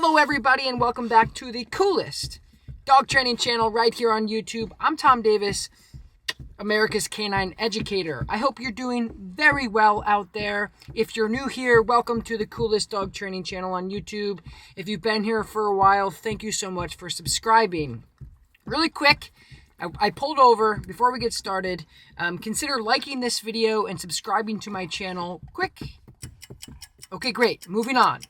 Hello everybody and welcome back to the coolest dog training channel right here on YouTube. I'm Tom Davis, America's Canine Educator. I hope you're doing very well out there. If you're new here, welcome to the coolest dog training channel on YouTube. If you've been here for a while, thank you so much for subscribing. Really quick, I pulled over before we get started. Consider liking this video and subscribing to my channel. Quick. Okay, great. Moving on.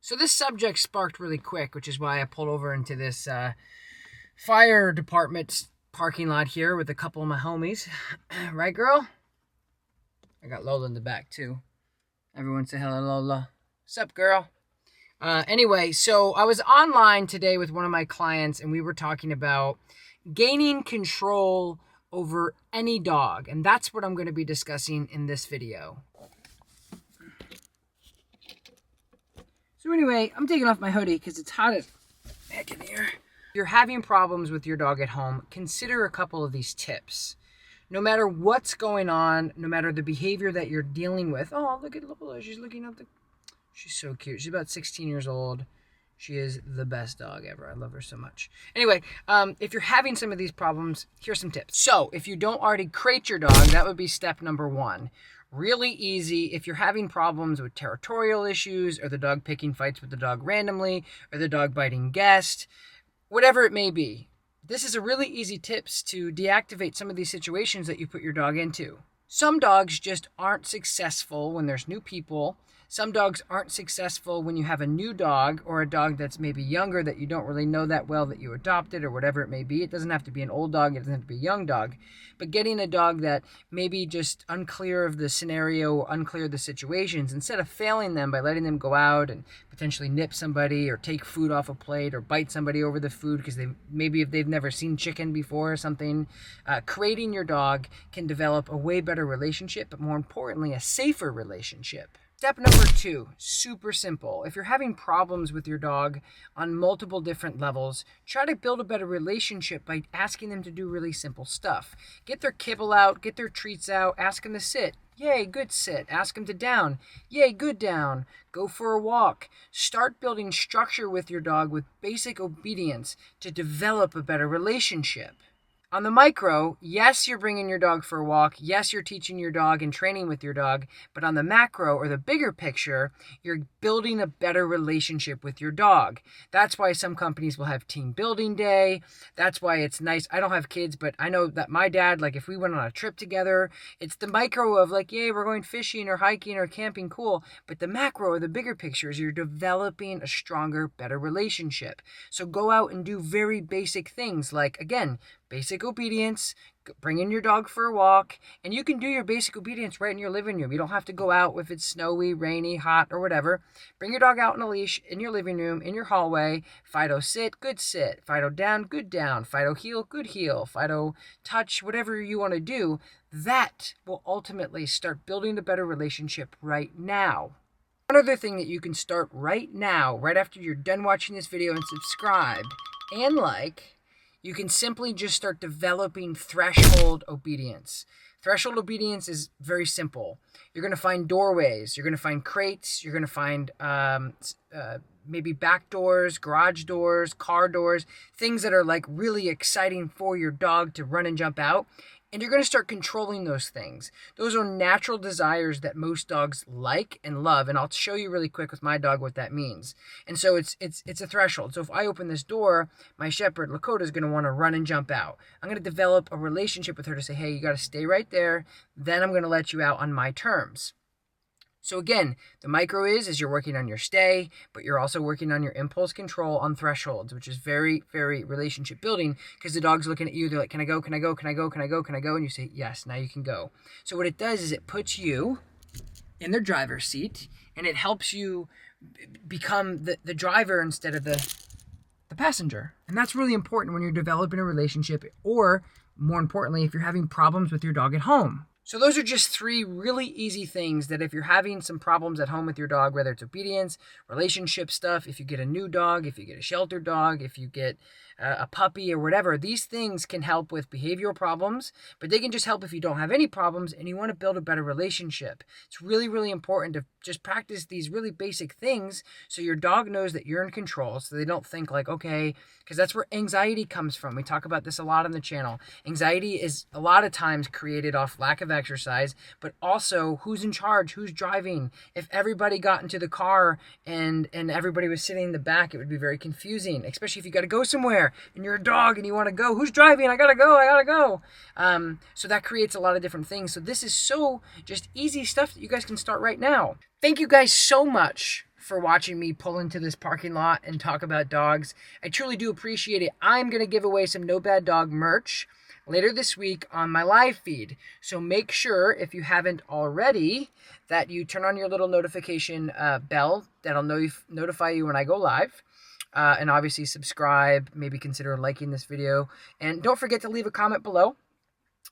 So this subject sparked really quick, which is why I pulled over into this fire department parking lot here with a couple of my homies. Right, girl? I got Lola in the back, too. Everyone say hello, Lola. Sup, girl? Anyway, so I was online today with one of my clients, and we were talking about gaining control over any dog. And that's what I'm going to be discussing in this video. So anyway, I'm taking off my hoodie because it's hot as heck in here. If you're having problems with your dog at home, consider a couple of these tips. No matter what's going on, no matter the behavior that you're dealing with. Oh, look at Lola. She's looking up the... She's so cute. She's about 16 years old. She is the best dog ever. I love her so much. Anyway, if you're having some of these problems, here's some tips. So if you don't already crate your dog, that would be step number one. Really easy if you're having problems with territorial issues or the dog picking fights with the dog randomly or the dog biting guests, whatever it may be. This is a really easy tips to deactivate some of these situations that you put your dog into. Some dogs just aren't successful when there's new people. Some dogs aren't successful when you have a new dog or a dog that's maybe younger that you don't really know that well that you adopted or whatever it may be. It doesn't have to be an old dog. It doesn't have to be a young dog. But getting a dog that maybe just unclear of the scenario or unclear of the situations, instead of failing them by letting them go out and potentially nip somebody or take food off a plate or bite somebody over the food because maybe if they've never seen chicken before or something, creating your dog can develop a way better relationship, but more importantly, a safer relationship. Step number two, super simple. If you're having problems with your dog on multiple different levels, try to build a better relationship by asking them to do really simple stuff. Get their kibble out, get their treats out, ask them to sit. Yay, good sit. Ask them to down. Yay, good down. Go for a walk. Start building structure with your dog with basic obedience to develop a better relationship. On the micro, yes, you're bringing your dog for a walk. Yes, you're teaching your dog and training with your dog. But on the macro or the bigger picture, you're building a better relationship with your dog. That's why some companies will have team building day. That's why it's nice. I don't have kids, but I know that my dad, like if we went on a trip together, it's the micro of like, yay, we're going fishing or hiking or camping, cool. But the macro or the bigger picture is you're developing a stronger, better relationship. So go out and do very basic things like, again, basic obedience, bring in your dog for a walk, and you can do your basic obedience right in your living room. You don't have to go out if it's snowy, rainy, hot, or whatever. Bring your dog out on a leash in your living room, in your hallway. Fido sit, good sit. Fido down, good down. Fido heel, good heel. Fido touch, whatever you want to do. That will ultimately start building a better relationship right now. One other thing that you can start right now, right after you're done watching this video and subscribed and like, you can simply just start developing threshold obedience. Threshold obedience is very simple. You're going to find doorways. You're going to find crates. You're going to find maybe back doors, garage doors, car doors, things that are like really exciting for your dog to run and jump out. And you're going to start controlling those things. Those are natural desires that most dogs like and love. And I'll show you really quick with my dog what that means. And so it's a threshold. So if I open this door, my shepherd, Lakota, is going to want to run and jump out. I'm going to develop a relationship with her to say, hey, you got to stay right there. Then I'm going to let you out on my terms. So again, the micro is you're working on your stay, but you're also working on your impulse control on thresholds, which is very, very relationship building because the dog's looking at you. They're like, can I go? Can I go? Can I go? Can I go? Can I go? And you say, yes, now you can go. So what it does is it puts you in their driver's seat and it helps you become the driver instead of the passenger. And that's really important when you're developing a relationship or more importantly, if you're having problems with your dog at home. So those are just 3 really easy things that if you're having some problems at home with your dog, whether it's obedience, relationship stuff, if you get a new dog, if you get a shelter dog, if you get a puppy or whatever, these things can help with behavioral problems, but they can just help if you don't have any problems and you want to build a better relationship. It's really, really important to just practice these really basic things so your dog knows that you're in control, so they don't think like, okay, because that's where anxiety comes from. We talk about this a lot on the channel. Anxiety is a lot of times created off lack of exercise, but also who's in charge, who's driving. If everybody got into the car and everybody was sitting in the back, it would be very confusing, especially if you got to go somewhere and you're a dog and you want to go. Who's driving? I gotta go. So that creates a lot of different things. So this is so just easy stuff that you guys can start right now. Thank you guys so much for watching me pull into this parking lot and talk about dogs. I truly do appreciate it. I'm going to give away some No Bad Dog merch later this week on my live feed. So make sure, if you haven't already, that you turn on your little notification bell that'll notify you when I go live. And obviously subscribe, maybe consider liking this video. And don't forget to leave a comment below,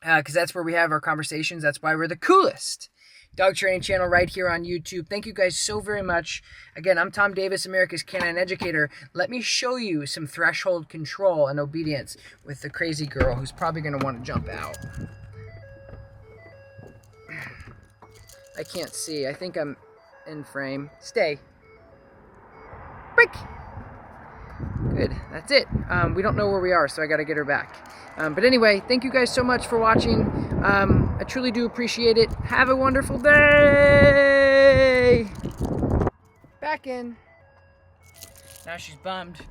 because that's where we have our conversations. That's why we're the coolest dog training channel right here on YouTube. Thank you guys so very much. Again, I'm Tom Davis, America's Canine Educator. Let me show you some threshold control and obedience with the crazy girl who's probably going to want to jump out. I can't see. I think I'm in frame. Stay. Break. Good. That's it. We don't know where we are, so I got to get her back. But anyway, thank you guys so much for watching. I truly do appreciate it. Have a wonderful day. Back in. Now she's bummed.